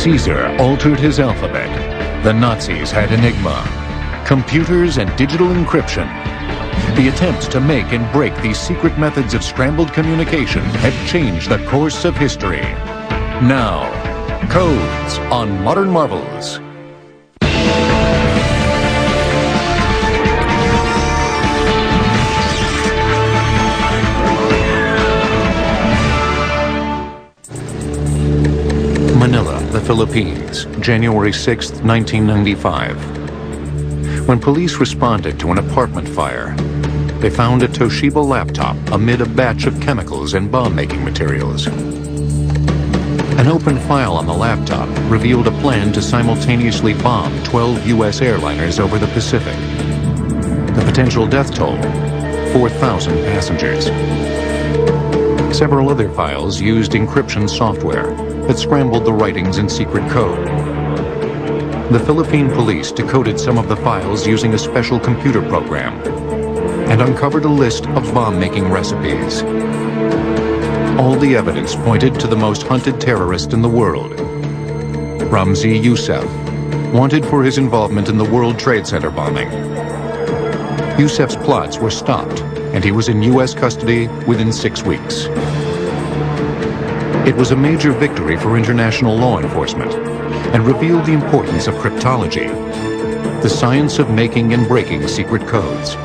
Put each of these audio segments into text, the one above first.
Caesar altered his alphabet. The Nazis had Enigma, computers and digital encryption. The attempts to make and break these secret methods of scrambled communication have changed the course of history. Now, Codes on Modern Marvels. Manila, the Philippines, January 6, 1995. When police responded to an apartment fire, they found a Toshiba laptop amid a batch of chemicals and bomb-making materials. An open file on the laptop revealed a plan to simultaneously bomb 12 U.S. airliners over the Pacific. The potential death toll, 4,000 passengers. Several other files used encryption software that scrambled the writings in secret code. The Philippine police decoded some of the files using a special computer program and uncovered a list of bomb-making recipes. All the evidence pointed to the most hunted terrorist in the world, Ramzi Youssef, wanted for his involvement in the World Trade Center bombing. Youssef's plots were stopped, and he was in U.S. custody within 6 weeks. It was a major victory for international law enforcement and revealed the importance of cryptology, the science of making and breaking secret codes.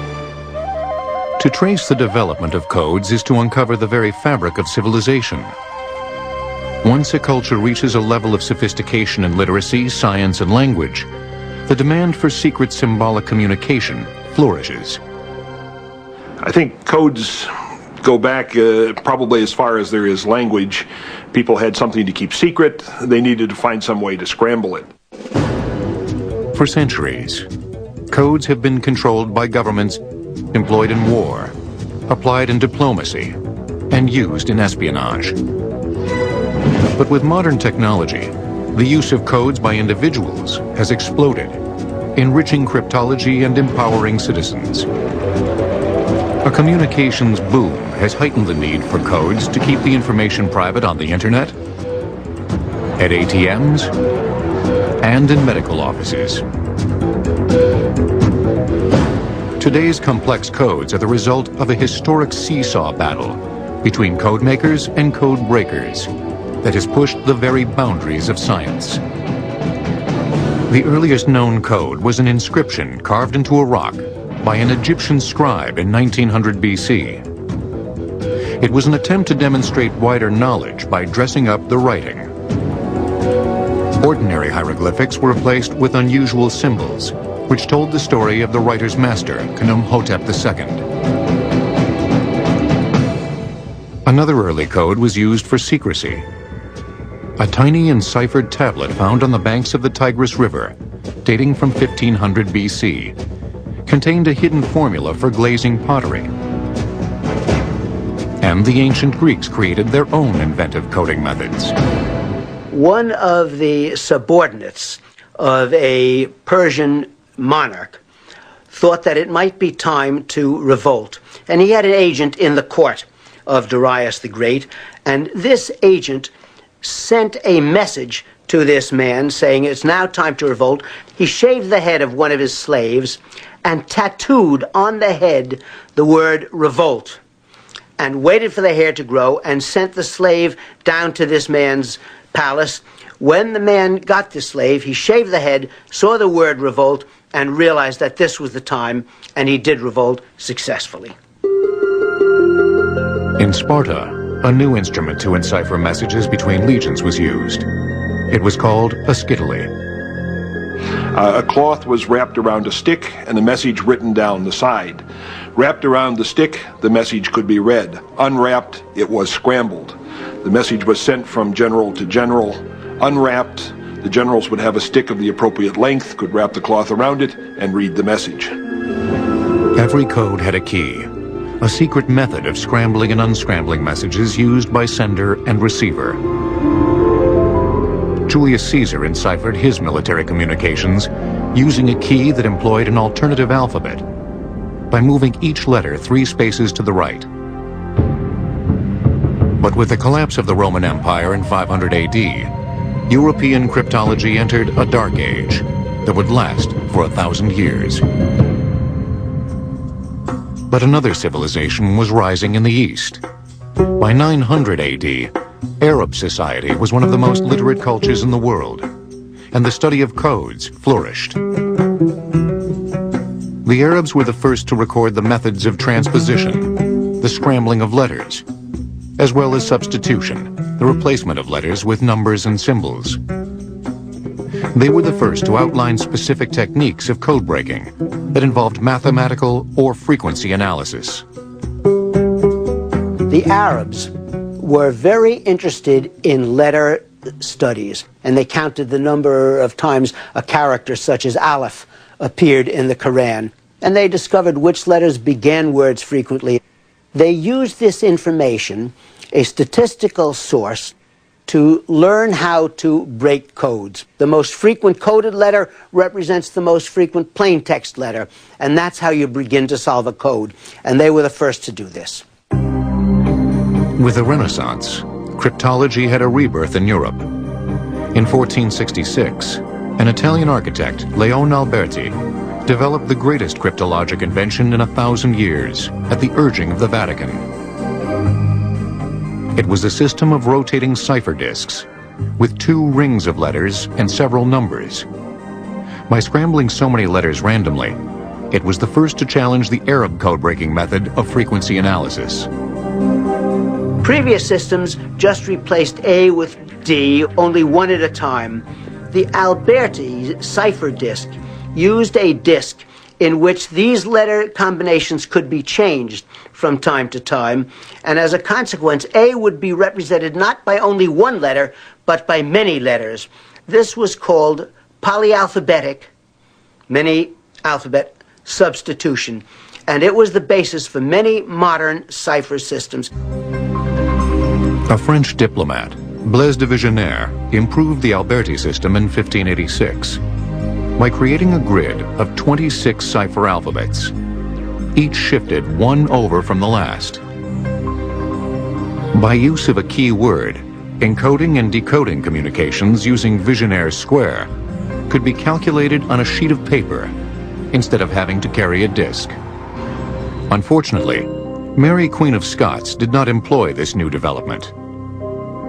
To trace the development of codes is to uncover the very fabric of civilization. Once a culture reaches a level of sophistication in literacy, science, and language, the demand for secret symbolic communication flourishes. I think codes go back probably as far as there is language. People had something to keep secret. They needed to find some way to scramble it. For centuries, codes have been controlled by governments, employed in war, applied in diplomacy, and used in espionage. But with modern technology, the use of codes by individuals has exploded, enriching cryptology and empowering citizens. A communications boom has heightened the need for codes to keep the information private on the internet, at ATMs, and in medical offices. Today's complex codes are the result of a historic seesaw battle between code makers and code breakers that has pushed the very boundaries of science. The earliest known code was an inscription carved into a rock by an Egyptian scribe in 1900 BC. It was an attempt to demonstrate wider knowledge by dressing up the writing. Ordinary hieroglyphics were replaced with unusual symbols, which told the story of the writer's master, Khnumhotep II. Another early code was used for secrecy. A tiny enciphered tablet found on the banks of the Tigris River, dating from 1500 BC, contained a hidden formula for glazing pottery. And the ancient Greeks created their own inventive coding methods. One of the subordinates of a Persian monarch thought that it might be time to revolt. And he had an agent in the court of Darius the Great, and this agent sent a message to this man saying it's now time to revolt. He shaved the head of one of his slaves and tattooed on the head the word revolt, and waited for the hair to grow and sent the slave down to this man's palace. When the man got the slave, he shaved the head, saw the word revolt, and realized that this was the time, and he did revolt successfully. In Sparta, a new instrument to encipher messages between legions was used. It was called a skytale. A cloth was wrapped around a stick and a message written down the side. Wrapped around the stick, the message could be read. Unwrapped, it was scrambled. The message was sent from general to general. Unwrapped, the generals would have a stick of the appropriate length, could wrap the cloth around it, and read the message. Every code had a key, a secret method of scrambling and unscrambling messages used by sender and receiver. Julius Caesar enciphered his military communications using a key that employed an alternative alphabet by moving each letter 3 spaces to the right. But with the collapse of the Roman Empire in 500 AD, European cryptology entered a dark age that would last for 1,000 years. But another civilization was rising in the East. By 900 AD, Arab society was one of the most literate cultures in the world, and the study of codes flourished. The Arabs were the first to record the methods of transposition, the scrambling of letters, as well as substitution, the replacement of letters with numbers and symbols. They were the first to outline specific techniques of code breaking that involved mathematical or frequency analysis. The Arabs were very interested in letter studies, and they counted the number of times a character such as Aleph appeared in the Quran, and they discovered which letters began words frequently. They used this information, a statistical source, to learn how to break codes. The most frequent coded letter represents the most frequent plain text letter, and that's how you begin to solve a code, and they were the first to do this. With the Renaissance, cryptology had a rebirth in Europe. In 1466, an Italian architect, Leone Alberti, developed the greatest cryptologic invention in 1,000 years at the urging of the Vatican. It was a system of rotating cipher disks with 2 rings of letters and several numbers. By scrambling so many letters randomly, it was the first to challenge the Arab code-breaking method of frequency analysis. Previous systems just replaced A with D, only one at a time. The Alberti cipher disk used a disk in which these letter combinations could be changed from time to time, and as a consequence, A would be represented not by only one letter, but by many letters. This was called polyalphabetic, many alphabet substitution, and it was the basis for many modern cipher systems. A French diplomat, Blaise de Vigenère, improved the Alberti system in 1586 by creating a grid of 26 cipher alphabets. Each shifted 1 over from the last. By use of a key word, encoding and decoding communications using Vigenère's square could be calculated on a sheet of paper instead of having to carry a disk. Unfortunately, Mary, Queen of Scots, did not employ this new development.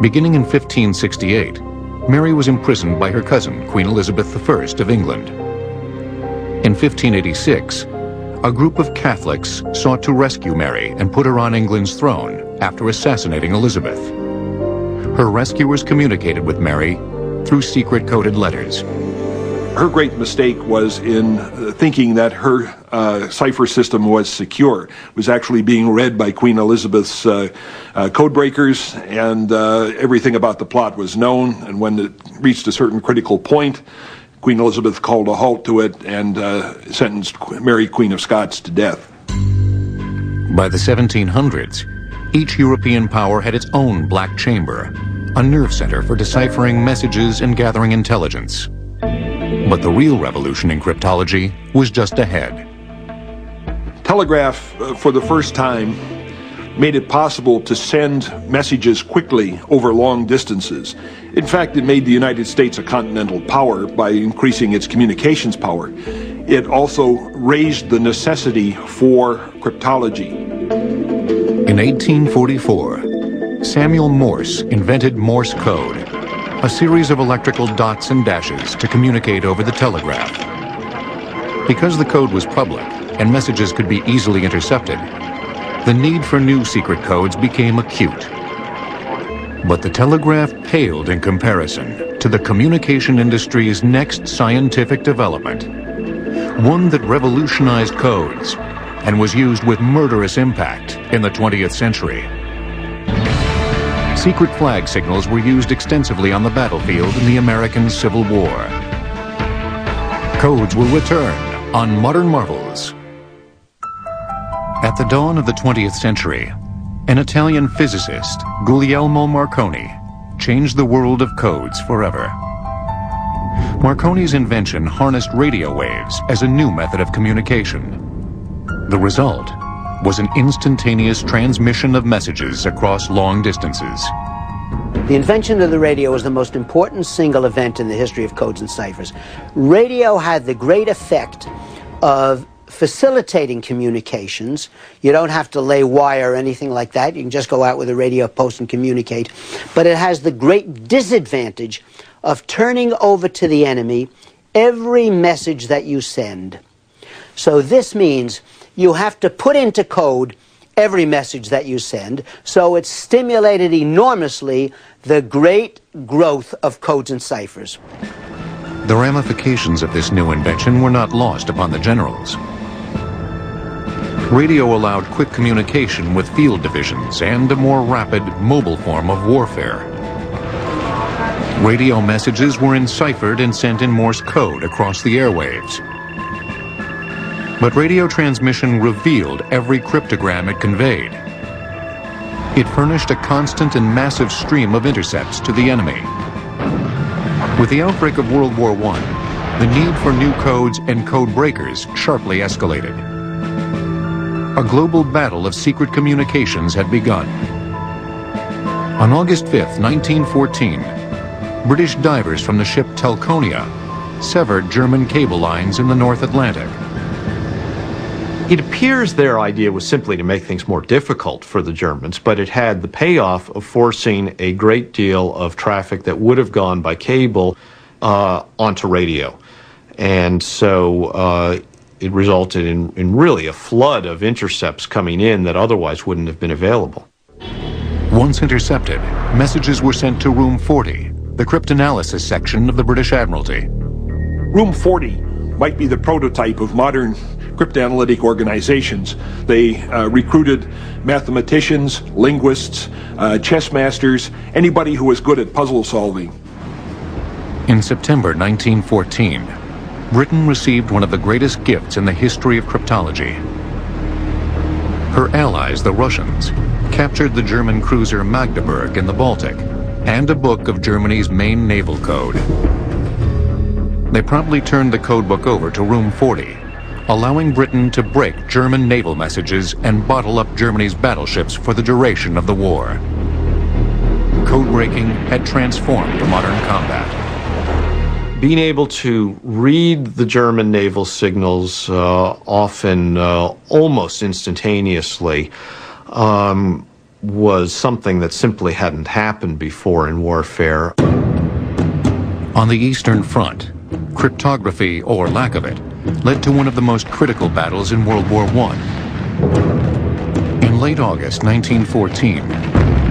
Beginning in 1568, Mary was imprisoned by her cousin, Queen Elizabeth I of England. In 1586, a group of Catholics sought to rescue Mary and put her on England's throne after assassinating Elizabeth. Her rescuers communicated with Mary through secret coded letters. Her great mistake was in thinking that her cipher system was secure. It was actually being read by Queen Elizabeth's code breakers, and everything about the plot was known. And when it reached a certain critical point, Queen Elizabeth called a halt to it and sentenced Mary, Queen of Scots, to death. By the 1700s, each European power had its own black chamber, a nerve center for deciphering messages and gathering intelligence. But the real revolution in cryptology was just ahead. Telegraph, for the first time, made it possible to send messages quickly over long distances. In fact, it made the United States a continental power by increasing its communications power. It also raised the necessity for cryptology. In 1844, Samuel Morse invented Morse code, a series of electrical dots and dashes to communicate over the telegraph. Because the code was public and messages could be easily intercepted, the need for new secret codes became acute. But the telegraph paled in comparison to the communication industry's next scientific development, one that revolutionized codes and was used with murderous impact in the 20th century. Secret flag signals were used extensively on the battlefield in the American Civil War. Codes will return on Modern Marvels. At the dawn of the 20th century, an Italian physicist, Guglielmo Marconi, changed the world of codes forever. Marconi's invention harnessed radio waves as a new method of communication. The result was an instantaneous transmission of messages across long distances. The invention of the radio was the most important single event in the history of codes and ciphers. Radio had the great effect of facilitating communications. You don't have to lay wire or anything like that. You can just go out with a radio post and communicate. But it has the great disadvantage of turning over to the enemy every message that you send. So this means you have to put into code every message that you send. So it stimulated enormously the great growth of codes and ciphers. The ramifications of this new invention were not lost upon the generals. Radio allowed quick communication with field divisions and a more rapid, mobile form of warfare. Radio messages were enciphered and sent in Morse code across the airwaves. But radio transmission revealed every cryptogram it conveyed. It furnished a constant and massive stream of intercepts to the enemy. With the outbreak of World War I, the need for new codes and code breakers sharply escalated. A global battle of secret communications had begun. On August 5th, 1914, British divers from the ship Telconia severed German cable lines in the North Atlantic. It appears their idea was simply to make things more difficult for the Germans, but it had the payoff of forcing a great deal of traffic that would have gone by cable onto radio. And so it resulted in really a flood of intercepts coming in that otherwise wouldn't have been available. Once intercepted, messages were sent to Room 40, the cryptanalysis section of the British Admiralty. Room 40 might be the prototype of modern cryptanalytic organizations. They recruited mathematicians, linguists, chess masters, anybody who was good at puzzle solving. In September 1914, Britain received one of the greatest gifts in the history of cryptology. Her allies, the Russians, captured the German cruiser Magdeburg in the Baltic and a book of Germany's main naval code. They promptly turned the codebook over to Room 40, allowing Britain to break German naval messages and bottle up Germany's battleships for the duration of the war. Code breaking had transformed modern combat. Being able to read the German naval signals often almost instantaneously was something that simply hadn't happened before in warfare. On the Eastern Front, cryptography, or lack of it, led to one of the most critical battles in World War I. In late August 1914,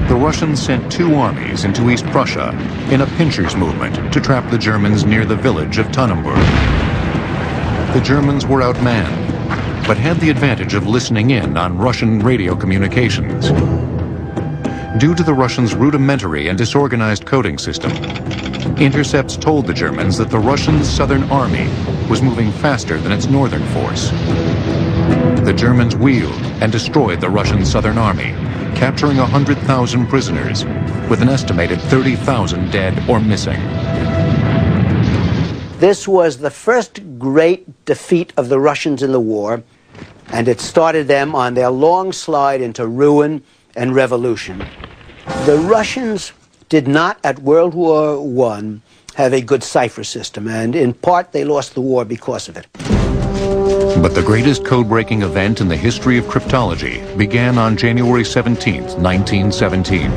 the Russians sent 2 armies into East Prussia in a pinchers movement to trap the Germans near the village of Tannenberg. The Germans were outmanned, but had the advantage of listening in on Russian radio communications. Due to the Russians' rudimentary and disorganized coding system, intercepts told the Germans that the Russian Southern Army was moving faster than its northern force. The Germans wheeled and destroyed the Russian Southern Army, capturing 100,000 prisoners, with an estimated 30,000 dead or missing. This was the first great defeat of the Russians in the war, and it started them on their long slide into ruin and revolution. The Russians did not, at World War I, have a good cipher system, and in part they lost the war because of it. But the greatest code-breaking event in the history of cryptology began on January 17, 1917.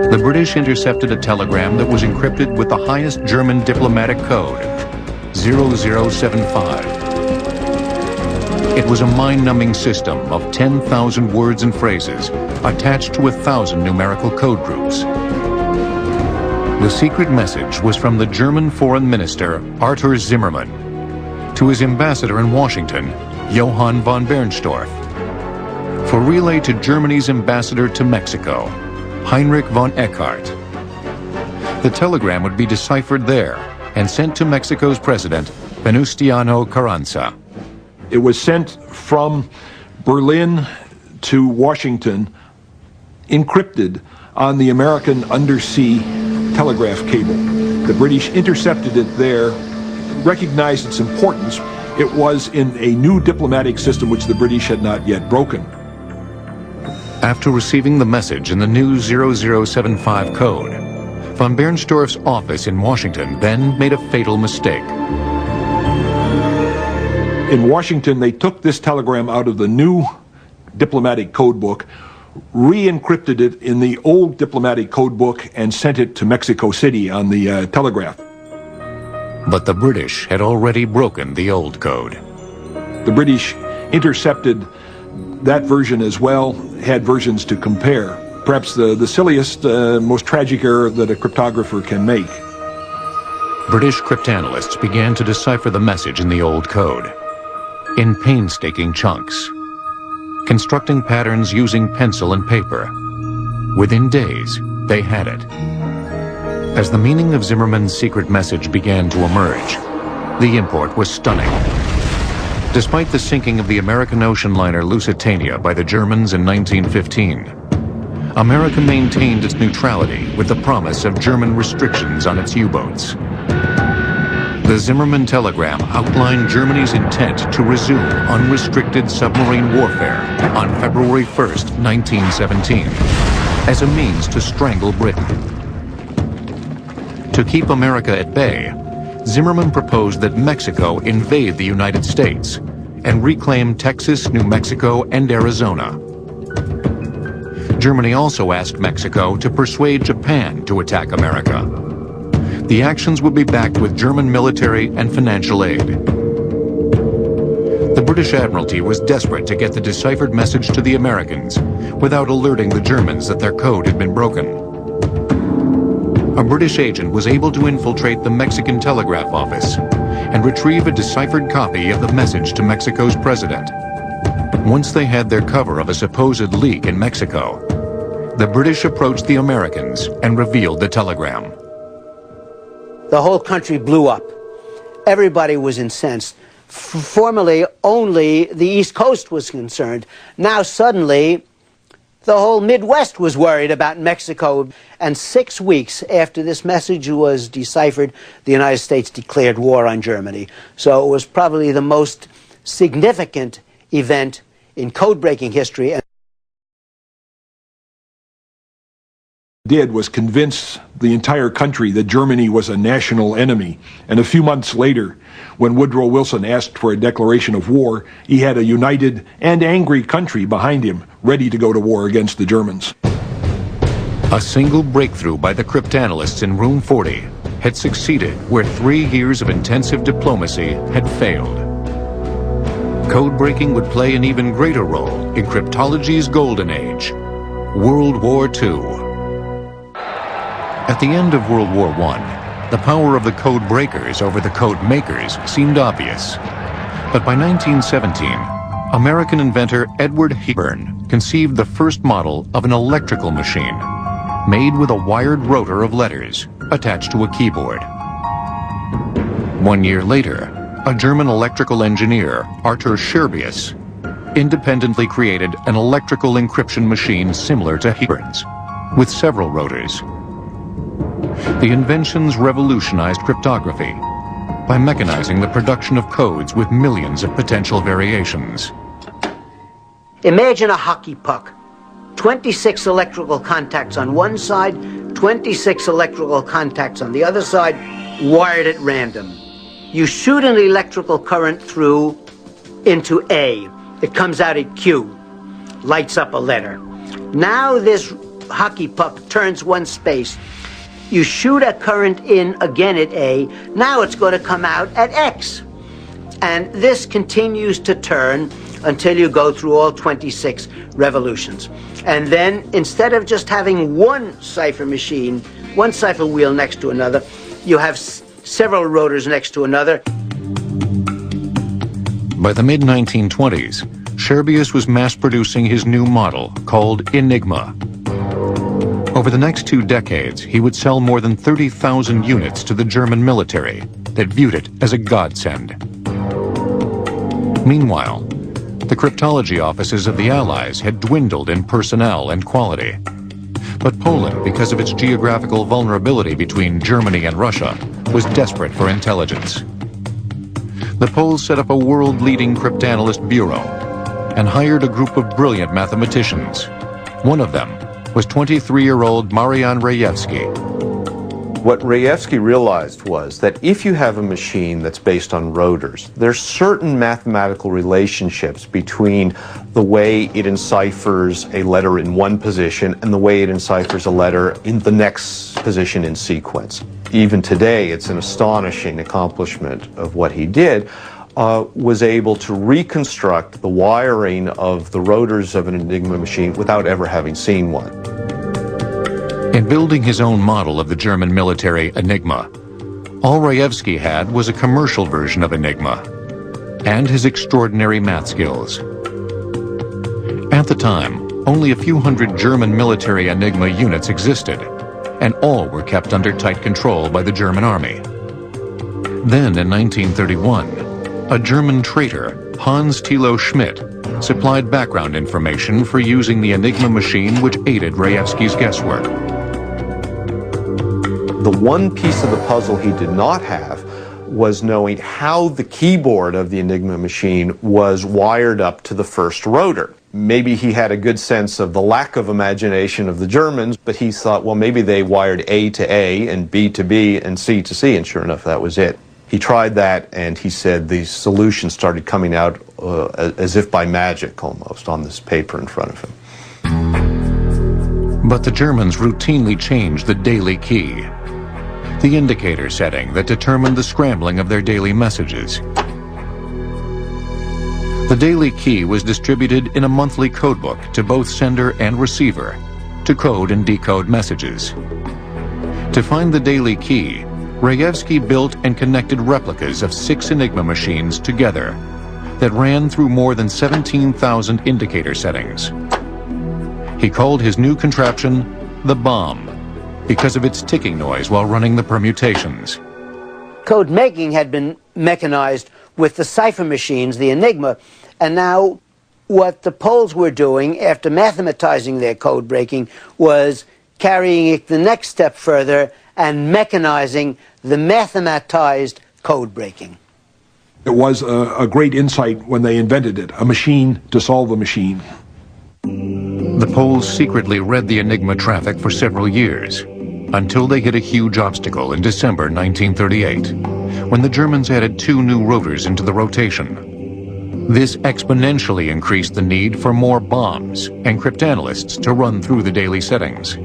The British intercepted a telegram that was encrypted with the highest German diplomatic code, 0075. It was a mind-numbing system of 10,000 words and phrases attached to 1,000 numerical code groups. The secret message was from the German Foreign Minister, Arthur Zimmermann, to his ambassador in Washington, Johann von Bernstorff, for relay to Germany's ambassador to Mexico, Heinrich von Eckhardt. The telegram would be deciphered there and sent to Mexico's president, Venustiano Carranza. It was sent from Berlin to Washington, encrypted on the American undersea telegraph cable. The British intercepted it there, recognized its importance. It was in a new diplomatic system which the British had not yet broken. After receiving the message in the new 0075 code, von Bernstorff's office in Washington then made a fatal mistake. In Washington, they took this telegram out of the new diplomatic code book, re-encrypted it in the old diplomatic code book, and sent it to Mexico City on the telegraph. But the British had already broken the old code. The British intercepted that version as well, had versions to compare. Perhaps the silliest, most tragic error that a cryptographer can make. British cryptanalysts began to decipher the message in the old code in painstaking chunks, constructing patterns using pencil and paper. Within days, they had it. As the meaning of Zimmerman's secret message began to emerge, the import was stunning. Despite the sinking of the American ocean liner Lusitania by the Germans in 1915, America maintained its neutrality with the promise of German restrictions on its U-boats. The Zimmerman telegram outlined Germany's intent to resume unrestricted submarine warfare on February 1st, 1917, as a means to strangle Britain. To keep America at bay, Zimmerman proposed that Mexico invade the United States and reclaim Texas, New Mexico, and Arizona. Germany also asked Mexico to persuade Japan to attack America. The actions would be backed with German military and financial aid. The British Admiralty was desperate to get the deciphered message to the Americans without alerting the Germans that their code had been broken. A British agent was able to infiltrate the Mexican telegraph office and retrieve a deciphered copy of the message to Mexico's president. Once they had their cover of a supposed leak in Mexico, the British approached the Americans and revealed the telegram. The whole country blew up. Everybody was incensed. Formerly, only the East Coast was concerned. Now, suddenly, the whole Midwest was worried about Mexico. And 6 weeks after this message was deciphered, the United States declared war on Germany. So it was probably the most significant event in code-breaking history. Did was convince the entire country that Germany was a national enemy. And a few months later, when Woodrow Wilson asked for a declaration of war, he had a united and angry country behind him, ready to go to war against the Germans. A single breakthrough by the cryptanalysts in Room 40 had succeeded where 3 years of intensive diplomacy had failed. Code breaking would play an even greater role in cryptology's golden age, World War II. At the end of World War I, the power of the code breakers over the code makers seemed obvious. But by 1917, American inventor Edward Hepburn conceived the first model of an electrical machine, made with a wired rotor of letters attached to a keyboard. 1 year later, a German electrical engineer, Arthur Scherbius, independently created an electrical encryption machine similar to Hepburn's, with several rotors. The inventions revolutionized cryptography by mechanizing the production of codes with millions of potential variations. Imagine a hockey puck. 26 electrical contacts on one side, 26 electrical contacts on the other side, wired at random. You shoot an electrical current through into A. It comes out at Q, lights up a letter. Now this hockey puck turns one space. You shoot a current in again at A, now it's going to come out at X. And this continues to turn until you go through all 26 revolutions. And then, instead of just having one cipher machine, one cipher wheel next to another, you have several rotors next to another. By the mid-1920s, Scherbius was mass-producing his new model, called Enigma. Over the next 2 decades, he would sell more than 30,000 units to the German military that viewed it as a godsend. Meanwhile, the cryptology offices of the Allies had dwindled in personnel and quality. But Poland, because of its geographical vulnerability between Germany and Russia, was desperate for intelligence. The Poles set up a world-leading cryptanalyst bureau and hired a group of brilliant mathematicians. One of them was 23-year-old Marian Rejewski. What Rejewski realized was that if you have a machine that's based on rotors, there's certain mathematical relationships between the way it enciphers a letter in one position and the way it enciphers a letter in the next position in sequence. Even today, it's an astonishing accomplishment of what he did, was able to reconstruct the wiring of the rotors of an Enigma machine without ever having seen one. In building his own model of the German military Enigma, all Rejewski had was a commercial version of Enigma and his extraordinary math skills. At the time, only a few hundred German military Enigma units existed, and all were kept under tight control by the German army. Then, in 1931, a German traitor, Hans Thilo Schmidt, supplied background information for using the Enigma machine which aided Rejewski's guesswork. The one piece of the puzzle he did not have was knowing how the keyboard of the Enigma machine was wired up to the first rotor. Maybe he had a good sense of the lack of imagination of the Germans, but he thought, well, maybe they wired A to A and B to B and C to C, and sure enough, that was it. He tried that, and he said the solution started coming out as if by magic, almost, on this paper in front of him. But the Germans routinely changed the daily key, the indicator setting that determined the scrambling of their daily messages. The daily key was distributed in a monthly codebook to both sender and receiver to code and decode messages. To find the daily key, Rejewski built and connected replicas of 6 Enigma machines together that ran through more than 17,000 indicator settings. He called his new contraption the bomb, because of its ticking noise while running the permutations. Code making had been mechanized with the cipher machines, the Enigma, and now what the Poles were doing after mathematizing their code breaking was carrying it the next step further and mechanizing the mathematized code breaking. It was a great insight when they invented it, a machine to solve a machine. The Poles secretly read the Enigma traffic for several years, until they hit a huge obstacle in December 1938, when the Germans added 2 new rotors into the rotation. This exponentially increased the need for more bombs and cryptanalysts to run through the daily settings.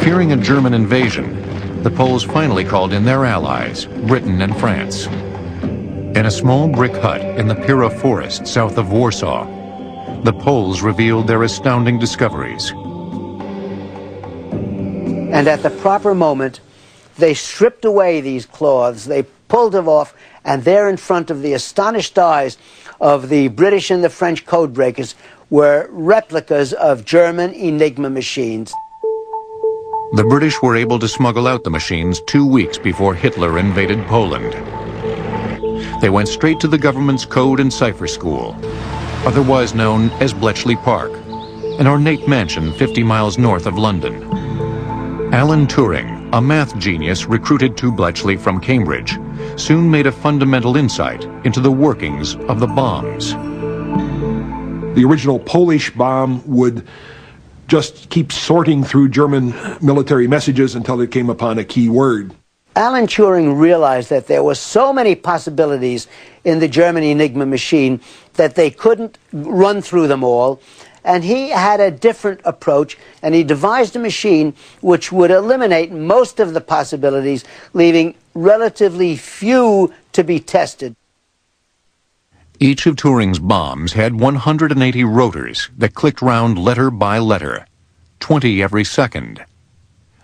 Fearing a German invasion, the Poles finally called in their allies, Britain and France. In a small brick hut in the Pira forest south of Warsaw, the Poles revealed their astounding discoveries. And at the proper moment, they stripped away these cloths, they pulled them off, and there in front of the astonished eyes of the British and the French code breakers were replicas of German Enigma machines. The British were able to smuggle out the machines 2 weeks before Hitler invaded Poland. They went straight to the government's code and cipher school, otherwise known as Bletchley Park, an ornate mansion 50 miles north of London. Alan Turing, a math genius recruited to Bletchley from Cambridge, soon made a fundamental insight into the workings of the bombs. The original Polish bomb would just keep sorting through German military messages until it came upon a key word. Alan Turing realized that there were so many possibilities in the German Enigma machine that they couldn't run through them all, and he had a different approach, and he devised a machine which would eliminate most of the possibilities, leaving relatively few to be tested. Each of Turing's bombs had 180 rotors that clicked round letter by letter, 20 every second,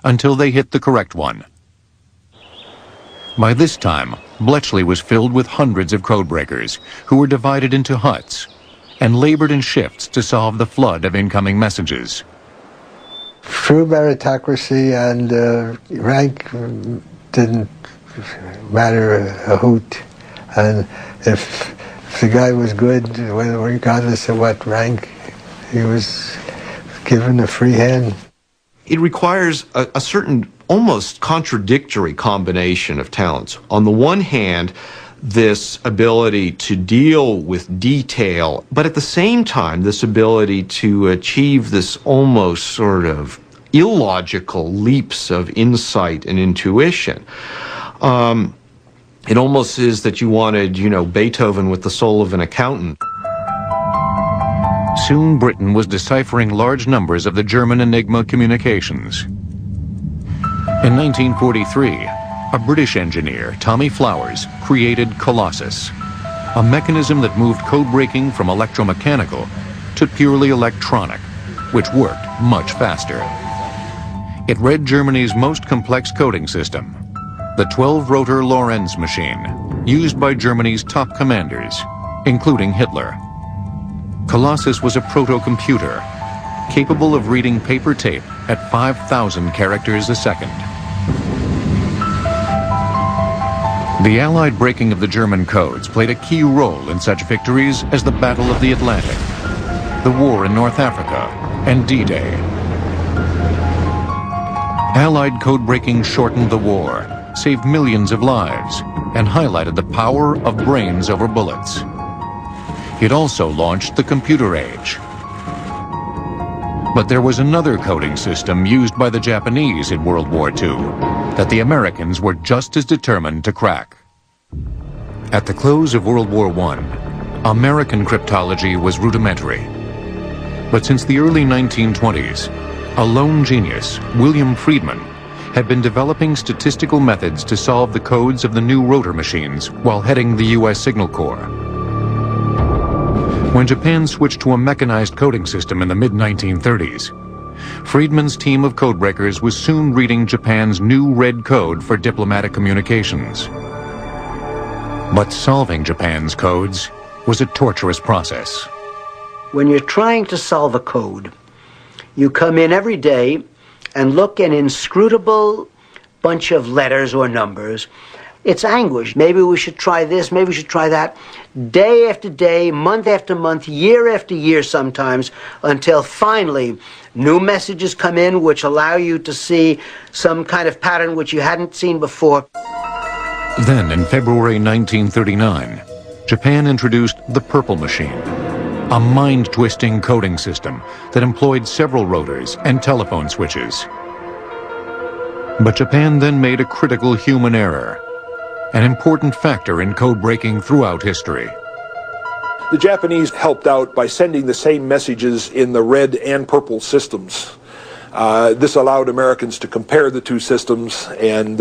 until they hit the correct one. By this time, Bletchley was filled with hundreds of codebreakers who were divided into huts and labored in shifts to solve the flood of incoming messages. True meritocracy and rank didn't matter a hoot. And if the guy was good, regardless of what rank, he was given a free hand. It requires a certain almost contradictory combination of talents. On the one hand, this ability to deal with detail, but at the same time, this ability to achieve this almost sort of illogical leaps of insight and intuition. It almost is that you wanted, Beethoven with the soul of an accountant. Soon Britain was deciphering large numbers of the German Enigma communications. In 1943, a British engineer, Tommy Flowers, created Colossus, a mechanism that moved code breaking from electromechanical to purely electronic, which worked much faster. It read Germany's most complex coding system, the 12-rotor Lorenz machine, used by Germany's top commanders, including Hitler. Colossus was a proto-computer, capable of reading paper tape at 5,000 characters a second. The Allied breaking of the German codes played a key role in such victories as the Battle of the Atlantic, the war in North Africa, and D-Day. Allied code breaking shortened the war, saved millions of lives, and highlighted the power of brains over bullets. It also launched the computer age. But there was another coding system used by the Japanese in World War II that the Americans were just as determined to crack. At the close of World War I, American cryptology was rudimentary. But since the early 1920s, a lone genius, William Friedman, had been developing statistical methods to solve the codes of the new rotor machines while heading the U.S. Signal Corps. When Japan switched to a mechanized coding system in the mid-1930s, Friedman's team of codebreakers was soon reading Japan's new red code for diplomatic communications. But solving Japan's codes was a torturous process. When you're trying to solve a code, you come in every day and look at an inscrutable bunch of letters or numbers. It's anguish. Maybe we should try this, maybe we should try that. Day after day, month after month, year after year sometimes, until finally new messages come in which allow you to see some kind of pattern which you hadn't seen before. Then, in February 1939, Japan introduced the Purple Machine, a mind-twisting coding system that employed several rotors and telephone switches. But Japan then made a critical human error, an important factor in code breaking throughout history. The Japanese helped out by sending the same messages in the red and purple systems. This allowed Americans to compare the two systems and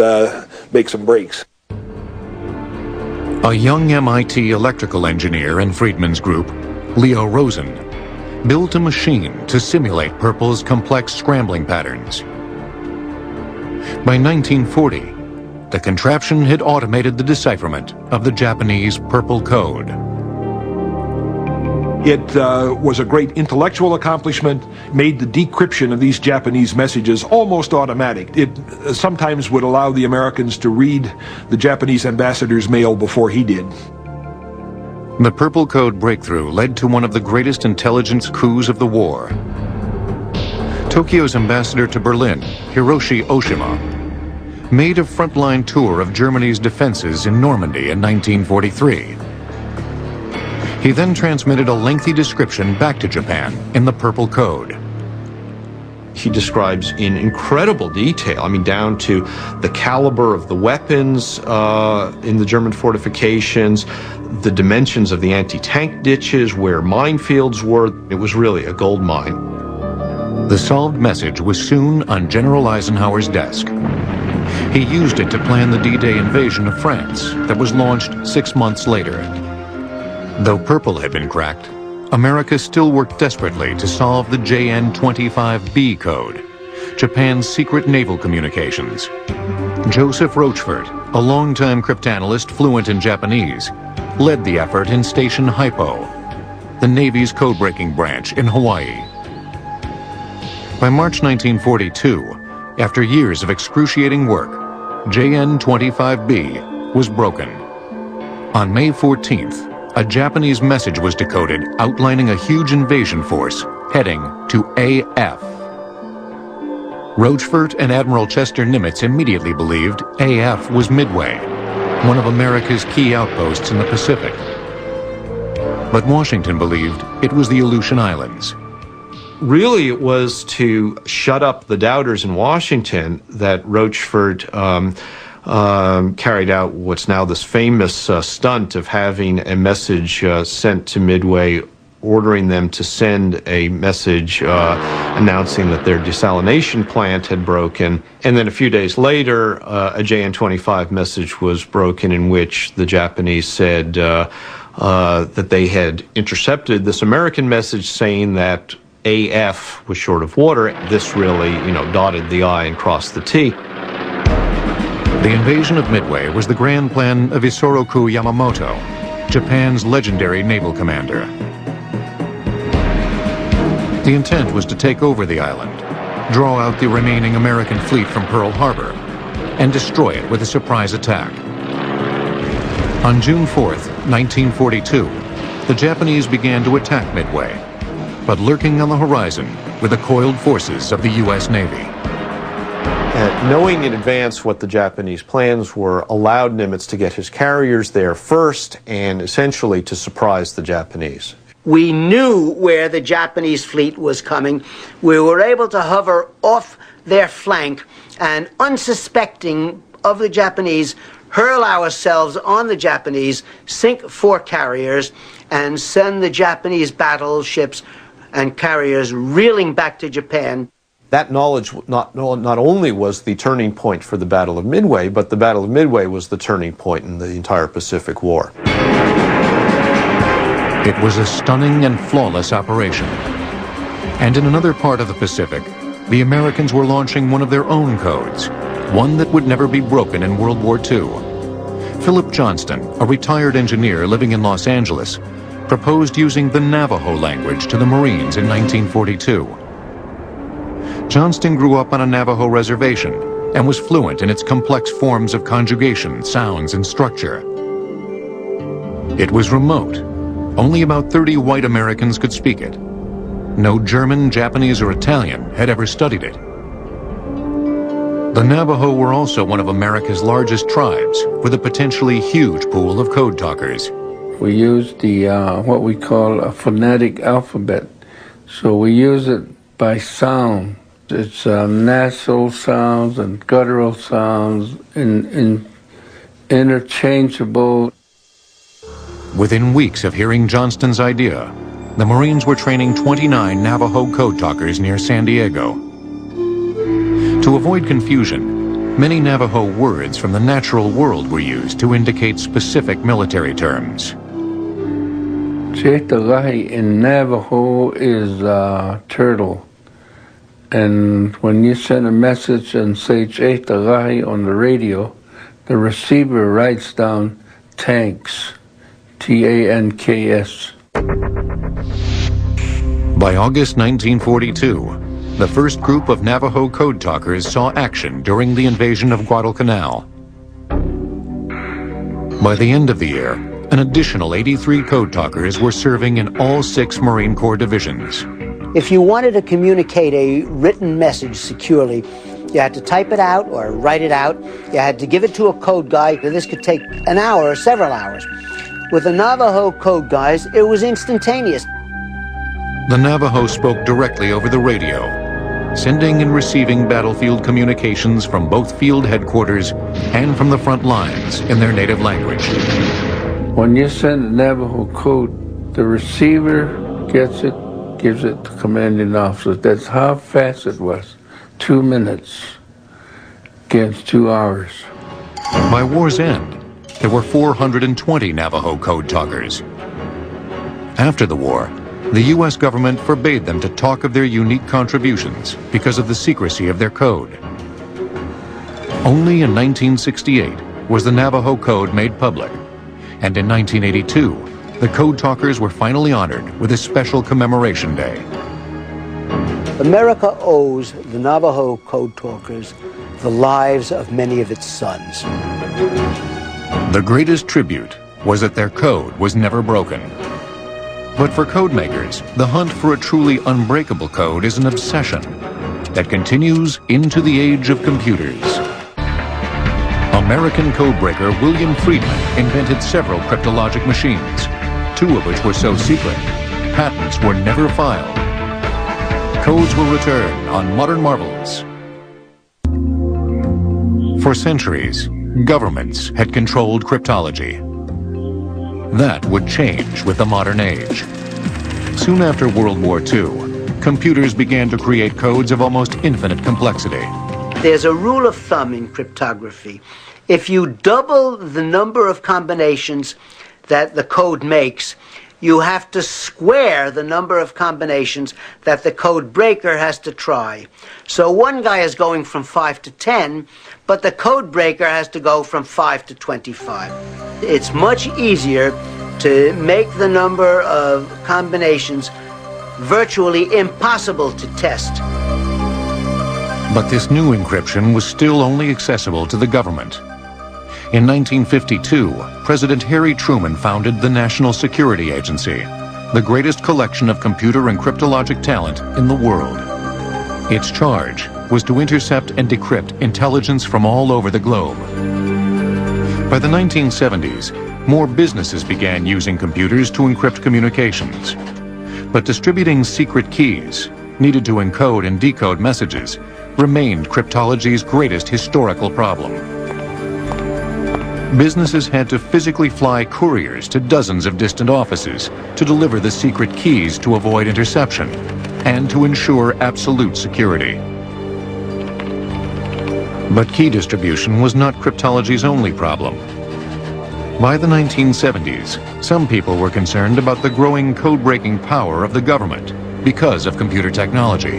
make some breaks. A young MIT electrical engineer in Friedman's group, Leo Rosen, built a machine to simulate Purple's complex scrambling patterns. By 1940, the contraption had automated the decipherment of the Japanese Purple code. It was a great intellectual accomplishment, made the decryption of these Japanese messages almost automatic. It sometimes would allow the Americans to read the Japanese ambassador's mail before he did. The Purple code breakthrough led to one of the greatest intelligence coups of the war. Tokyo's ambassador to Berlin, Hiroshi Oshima, made a frontline tour of Germany's defenses in Normandy in 1943. He then transmitted a lengthy description back to Japan in the Purple code. He describes in incredible detail, down to the caliber of the weapons in the German fortifications, the dimensions of the anti-tank ditches, where minefields were. It was really a gold mine. The solved message was soon on General Eisenhower's desk. He used it to plan the D-Day invasion of France that was launched 6 months later. Though Purple had been cracked, America still worked desperately to solve the JN-25B code, Japan's secret naval communications. Joseph Rochefort, a longtime cryptanalyst fluent in Japanese, led the effort in Station Hypo, the Navy's code-breaking branch in Hawaii. By March 1942, after years of excruciating work, JN-25B was broken. On May 14th, a Japanese message was decoded outlining a huge invasion force heading to AF. Rochefort and Admiral Chester Nimitz immediately believed AF was Midway, one of America's key outposts in the Pacific. But Washington believed it was the Aleutian Islands. Really, it was to shut up the doubters in Washington that Rochefort carried out what's now this famous stunt of having a message sent to Midway, ordering them to send a message announcing that their desalination plant had broken. And then a few days later, a JN-25 message was broken in which the Japanese said that they had intercepted this American message saying that AF was short of water. This really, dotted the I and crossed the T. The invasion of Midway was the grand plan of Isoroku Yamamoto, Japan's legendary naval commander. The intent was to take over the island, draw out the remaining American fleet from Pearl Harbor, and destroy it with a surprise attack. On June 4th, 1942, the Japanese began to attack Midway, but lurking on the horizon were the coiled forces of the U.S. Navy. Knowing in advance what the Japanese plans were allowed Nimitz to get his carriers there first and essentially to surprise the Japanese. We knew where the Japanese fleet was coming. We were able to hover off their flank and, unsuspecting of the Japanese, hurl ourselves on the Japanese, sink 4 carriers, and send the Japanese battleships and carriers reeling back to Japan. That knowledge not only was the turning point for the Battle of Midway, but the Battle of Midway was the turning point in the entire Pacific War. It was a stunning and flawless operation. And in another part of the Pacific, the Americans were launching one of their own codes, one that would never be broken in World War II. Philip Johnston, a retired engineer living in Los Angeles, proposed using the Navajo language to the Marines in 1942. Johnston grew up on a Navajo reservation and was fluent in its complex forms of conjugation, sounds, and structure. It was remote. Only about 30 white Americans could speak it. No German, Japanese, or Italian had ever studied it. The Navajo were also one of America's largest tribes, with a potentially huge pool of code talkers. We use the what we call a phonetic alphabet. So we use it by sound. It's nasal sounds and guttural sounds interchangeable. Within weeks of hearing Johnston's idea, the Marines were training 29 Navajo code talkers near San Diego. To avoid confusion, many Navajo words from the natural world were used to indicate specific military terms. Chehtagahi in Navajo is turtle. And when you send a message and say Chehtagahi on the radio, the receiver writes down tanks, T-A-N-K-S. By August 1942, the first group of Navajo code talkers saw action during the invasion of Guadalcanal. By the end of the year, an additional 83 code talkers were serving in all 6 Marine Corps divisions. If you wanted to communicate a written message securely, you had to type it out or write it out. You had to give it to a code guy. This could take an hour or several hours. With the Navajo code guys, it was instantaneous. The Navajo spoke directly over the radio, sending and receiving battlefield communications from both field headquarters and from the front lines in their native language. When you send a Navajo code, the receiver gets it, gives it to commanding officer. That's how fast it was. 2 minutes against 2 hours. By war's end, there were 420 Navajo code talkers. After the war, the U.S. government forbade them to talk of their unique contributions because of the secrecy of their code. Only in 1968 was the Navajo Code made public, and in 1982, the code talkers were finally honored with a special commemoration day. America owes the Navajo code talkers the lives of many of its sons. The greatest tribute was that their code was never broken. But for code makers, the hunt for a truly unbreakable code is an obsession that continues into the age of computers. A American codebreaker William Friedman invented several cryptologic machines, 2 of which were so secret, patents were never filed. Codes will return on Modern Marvels. For centuries, governments had controlled cryptology. That would change with the modern age. Soon after World War II, computers began to create codes of almost infinite complexity. There's a rule of thumb in cryptography. If you double the number of combinations that the code makes, you have to square the number of combinations that the code breaker has to try. So one guy is going from 5 to 10, but the code breaker has to go from 5 to 25. It's much easier to make the number of combinations virtually impossible to test. But this new encryption was still only accessible to the government. In 1952, President Harry Truman founded the National Security Agency, the greatest collection of computer and cryptologic talent in the world. Its charge was to intercept and decrypt intelligence from all over the globe. By the 1970s, more businesses began using computers to encrypt communications. But distributing secret keys, needed to encode and decode messages, remained cryptology's greatest historical problem. Businesses had to physically fly couriers to dozens of distant offices to deliver the secret keys to avoid interception and to ensure absolute security. But key distribution was not cryptology's only problem. By the 1970s, some people were concerned about the growing code-breaking power of the government because of computer technology.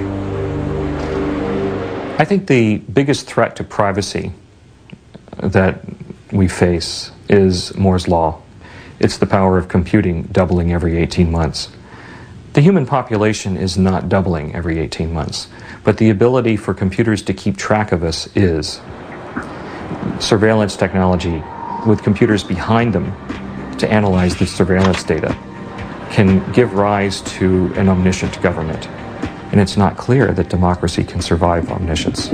I think the biggest threat to privacy that we face is Moore's Law. It's the power of computing doubling every 18 months. The human population is not doubling every 18 months, but the ability for computers to keep track of us is. Surveillance technology with computers behind them to analyze the surveillance data can give rise to an omniscient government. And it's not clear that democracy can survive omniscience.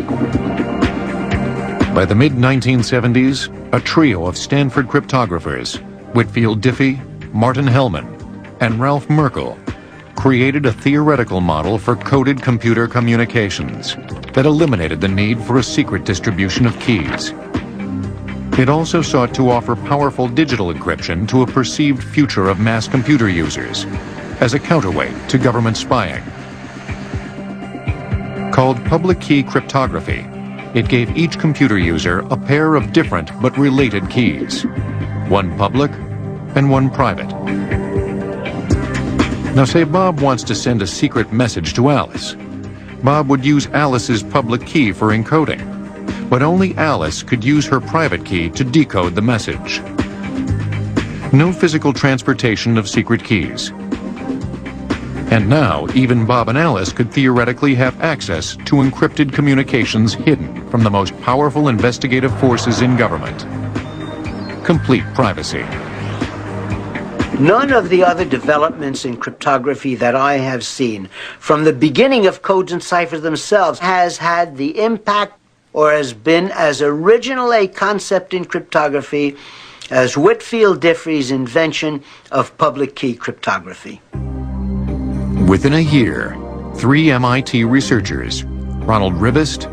By the mid-1970s, a trio of Stanford cryptographers, Whitfield Diffie, Martin Hellman, and Ralph Merkle, created a theoretical model for coded computer communications that eliminated the need for a secret distribution of keys. It also sought to offer powerful digital encryption to a perceived future of mass computer users as a counterweight to government spying. Called public key cryptography, it gave each computer user a pair of different but related keys, one public and one private. Now say Bob wants to send a secret message to Alice. Bob would use Alice's public key for encoding, but only Alice could use her private key to decode the message. No physical transportation of secret keys. And now, even Bob and Alice could theoretically have access to encrypted communications hidden from the most powerful investigative forces in government. Complete privacy. None of the other developments in cryptography that I have seen, from the beginning of codes and ciphers themselves, has had the impact or has been as original a concept in cryptography as Whitfield Diffie's invention of public key cryptography. Within a year, 3 MIT researchers, Ronald Rivest,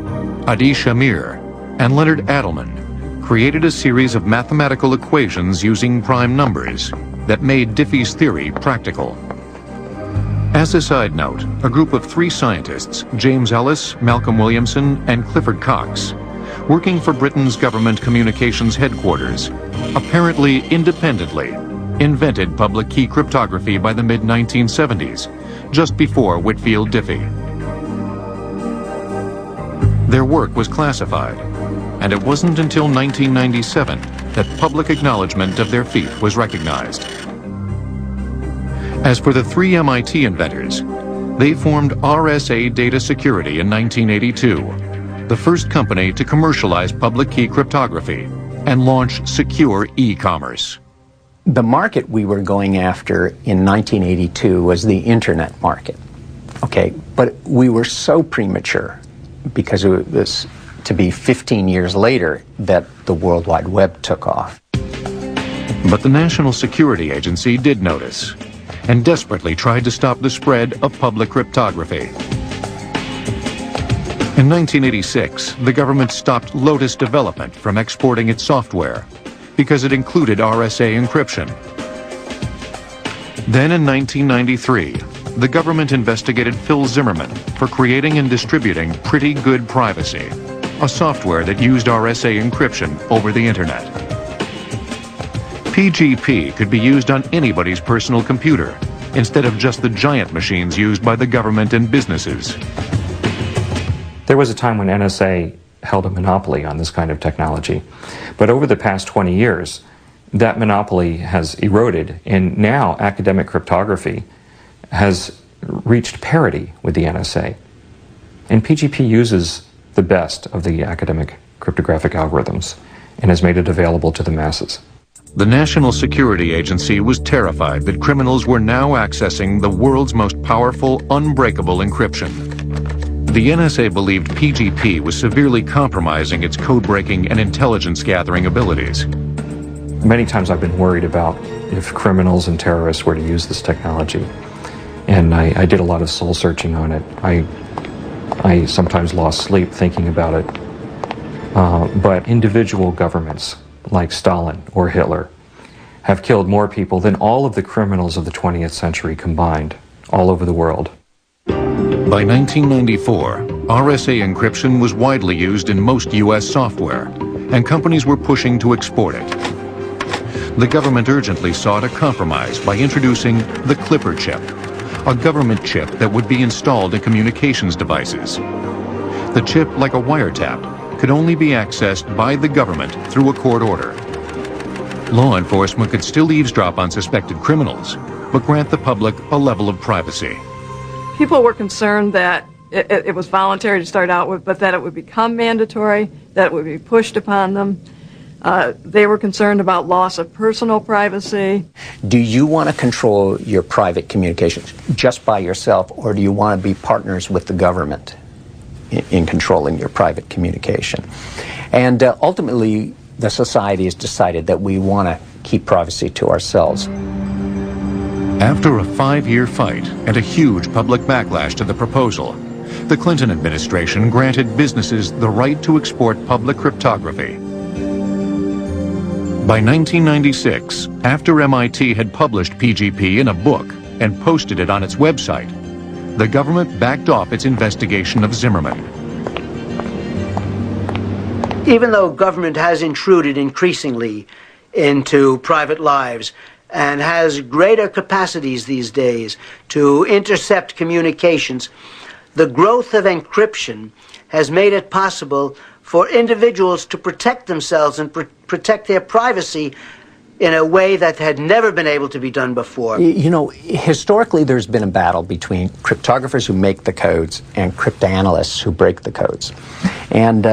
Adi Shamir, and Leonard Adelman, created a series of mathematical equations using prime numbers that made Diffie's theory practical. As a side note, a group of 3 scientists, James Ellis, Malcolm Williamson, and Clifford Cox, working for Britain's government communications headquarters, apparently independently, invented public key cryptography by the mid-1970s, just before Whitfield Diffie. Their work was classified, and it wasn't until 1997 that public acknowledgement of their feat was recognized. As for the 3 MIT inventors, they formed RSA Data Security in 1982, the first company to commercialize public key cryptography and launch secure e-commerce. The market we were going after in 1982 was the internet market, okay? But we were so premature because it was to be 15 years later that the World Wide Web took off. But the National Security Agency did notice and desperately tried to stop the spread of public cryptography. In 1986, the government stopped Lotus Development from exporting its software because it included RSA encryption. Then in 1993, the government investigated Phil Zimmermann for creating and distributing Pretty Good Privacy, a software that used RSA encryption over the internet. PGP could be used on anybody's personal computer instead of just the giant machines used by the government and businesses. There was a time when NSA held a monopoly on this kind of technology, but over the past 20 years, that monopoly has eroded, and now academic cryptography has reached parity with the NSA. And PGP uses the best of the academic cryptographic algorithms and has made it available to the masses. The National Security Agency was terrified that criminals were now accessing the world's most powerful, unbreakable encryption. The NSA believed PGP was severely compromising its code-breaking and intelligence-gathering abilities. Many times I've been worried about if criminals and terrorists were to use this technology. And I did a lot of soul-searching on it. I sometimes lost sleep thinking about it. But individual governments, like Stalin or Hitler, have killed more people than all of the criminals of the 20th century combined, all over the world. By 1994, RSA encryption was widely used in most U.S. software, and companies were pushing to export it. The government urgently sought a compromise by introducing the Clipper chip, a government chip that would be installed in communications devices. The chip, like a wiretap, could only be accessed by the government through a court order. Law enforcement could still eavesdrop on suspected criminals, but grant the public a level of privacy. People were concerned that it was voluntary to start out with, but that it would become mandatory, that it would be pushed upon them. They were concerned about loss of personal privacy. Do you want to control your private communications just by yourself, or do you want to be partners with the government in controlling your private communication? And ultimately, the society has decided that we want to keep privacy to ourselves. After a 5-year fight and a huge public backlash to the proposal, the Clinton administration granted businesses the right to export public cryptography. By 1996, after MIT had published PGP in a book and posted it on its website, the government backed off its investigation of Zimmermann. Even though government has intruded increasingly into private lives and has greater capacities these days to intercept communications, the growth of encryption has made it possible for individuals to protect themselves and protect their privacy in a way that had never been able to be done before. You know, historically there's been a battle between cryptographers who make the codes and cryptanalysts who break the codes. And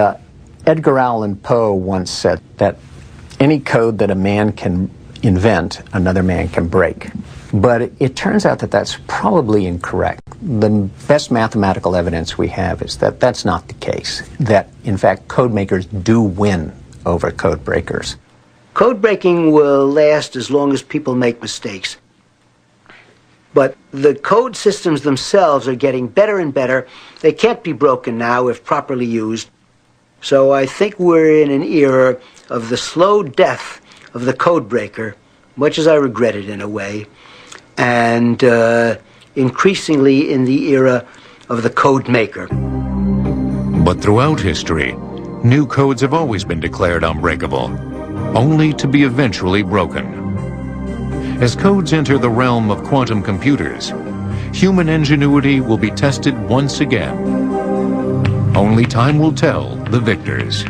Edgar Allan Poe once said that any code that a man can invent, another man can break. But it turns out that that's probably incorrect. The best mathematical evidence we have is that that's not the case, that in fact code makers do win over code breakers. Code breaking will last as long as people make mistakes. But the code systems themselves are getting better and better. They can't be broken now if properly used. So I think we're in an era of the slow death of the code breaker, much as I regret it in a way, and increasingly in the era of the code maker. But throughout history, new codes have always been declared unbreakable, only to be eventually broken. As codes enter the realm of quantum computers, human ingenuity will be tested once again. Only time will tell the victors.